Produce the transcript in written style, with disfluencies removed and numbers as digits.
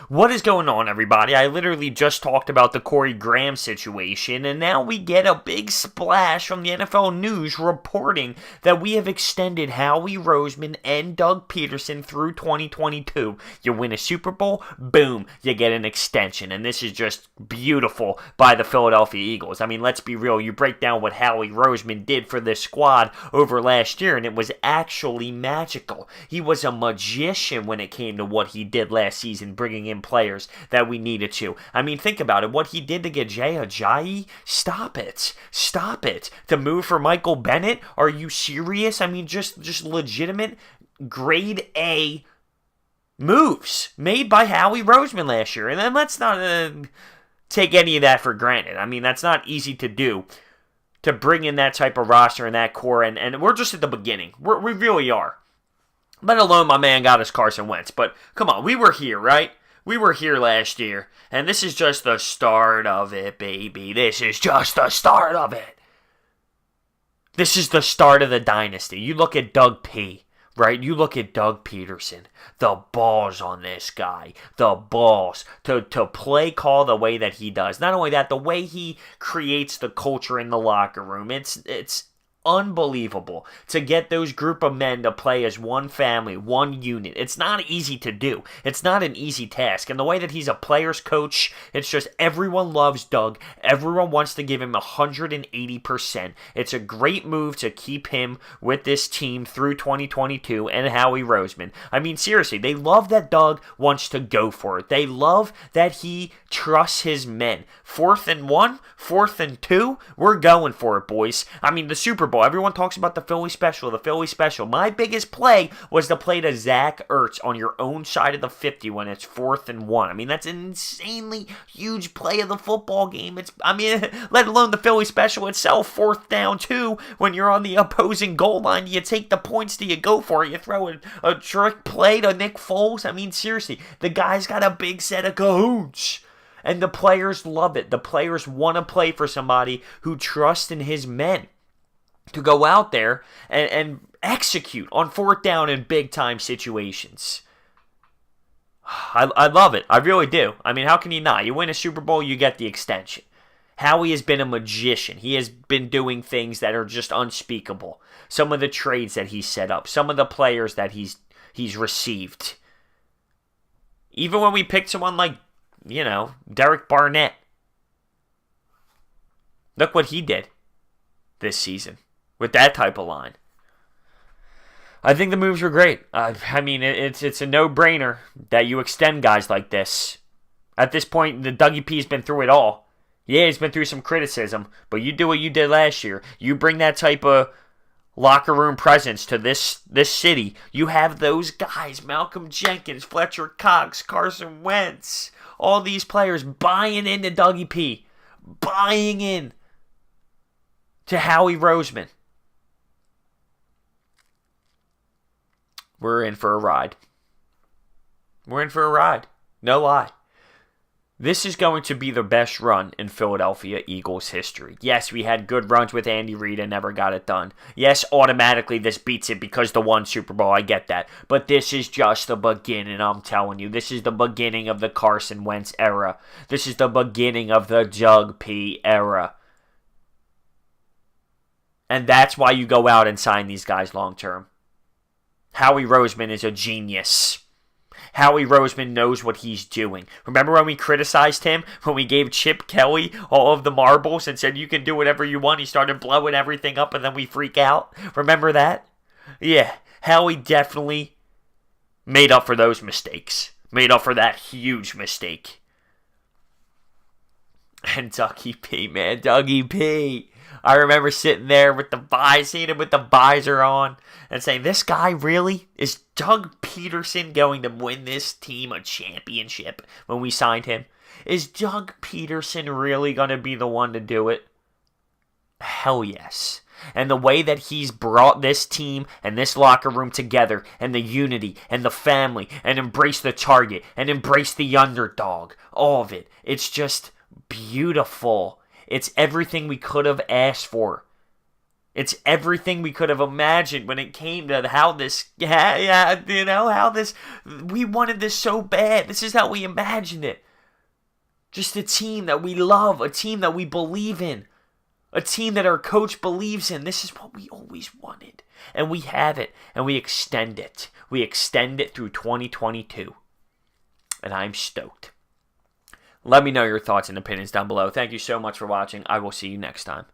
What is going on, everybody? I literally just talked about the Corey Graham situation, and now we get a big splash from the NFL News reporting that we have extended Howie Roseman and Doug Pederson through 2022. You win a Super Bowl, boom, you get an extension, and this is just beautiful by the Philadelphia Eagles. I mean, let's be real, you break down what Howie Roseman did for this squad over last year, and it was actually magical. He was a magician when it came to what he did last season, bringing in players that we needed to. I mean, think about it. What he did to get Jay Ajayi, stop it. Stop it. To move for Michael Bennett, are you serious? I mean, just legitimate grade A moves made by Howie Roseman last year. And then let's not take any of that for granted. I mean, that's not easy to do, to bring in that type of roster and that core, and we're just at the beginning. We really are. Let alone my man got us Carson Wentz. But come on, we were here, right? We were here last year, and this is just the start of it, baby. This is just the start of it. This is the start of the dynasty. You look at Doug P., right? You look at Doug Pederson. The balls on this guy. The balls. To play call the way that he does. Not only that, the way he creates the culture in the locker room. It's unbelievable to get those group of men to play as one family, one unit. It's not easy to do. It's not an easy task. And the way that he's a player's coach, it's just everyone loves Doug. Everyone wants to give him 180%. It's a great move to keep him with this team through 2022 and Howie Roseman. I mean, seriously, they love that Doug wants to go for it. They love that he trusts his men. 4th and 1, 4th and 2, we're going for it, boys. I mean, the Super Bowl, everyone talks about the Philly special, the Philly special. My biggest play was the play to Zach Ertz on your own side of the 50 when it's 4th and 1. I mean, that's an insanely huge play of the football game. Let alone the Philly special itself, 4th down 2, when you're on the opposing goal line. Do you take the points? Do you go for it? You throw a trick play to Nick Foles? I mean, seriously, the guy's got a big set of cahoots. And the players love it. The players want to play for somebody who trusts in his men to go out there and execute on 4th down in big-time situations. I love it. I really do. I mean, how can you not? You win a Super Bowl, you get the extension. Howie has been a magician. He has been doing things that are just unspeakable. Some of the trades that he's set up. Some of the players that he's received. Even when we picked someone like, Derek Barnett. Look what he did this season with that type of line. I think the moves were great. I mean, it's a no-brainer that you extend guys like this. At this point, the Dougie P's been through it all. Yeah, he's been through some criticism, but you do what you did last year. You bring that type of locker room presence to this city. You have those guys, Malcolm Jenkins, Fletcher Cox, Carson Wentz, all these players buying into Dougie P, buying in to Howie Roseman. We're in for a ride. We're in for a ride. No lie. This is going to be the best run in Philadelphia Eagles history. Yes, we had good runs with Andy Reid and never got it done. Yes, automatically this beats it because the one Super Bowl, I get that. But this is just the beginning, I'm telling you. This is the beginning of the Carson Wentz era. This is the beginning of the Doug P era. And that's why you go out and sign these guys long term. Howie Roseman is a genius. Howie Roseman knows what he's doing. Remember when we criticized him? When we gave Chip Kelly all of the marbles and said, you can do whatever you want. He started blowing everything up and then we freak out. Remember that? Yeah, Howie definitely made up for those mistakes. Made up for that huge mistake. And Dougie P, man. Dougie P. I remember sitting there with seeing him with the visor on and saying, this guy really? Is Doug Pederson going to win this team a championship when we signed him? Is Doug Pederson really going to be the one to do it? Hell yes. And the way that he's brought this team and this locker room together and the unity and the family and embrace the target and embrace the underdog, all of it. It's just beautiful. It's everything we could have asked for It's everything we could have imagined when it came to how this, we wanted this so bad. This is how we imagined it. Just a team that we love, a team that we believe in, a team that our coach believes in. This is what we always wanted. And we have it, and we extend it. We extend it through 2022. And I'm stoked. Let me know your thoughts and opinions down below. Thank you so much for watching. I will see you next time.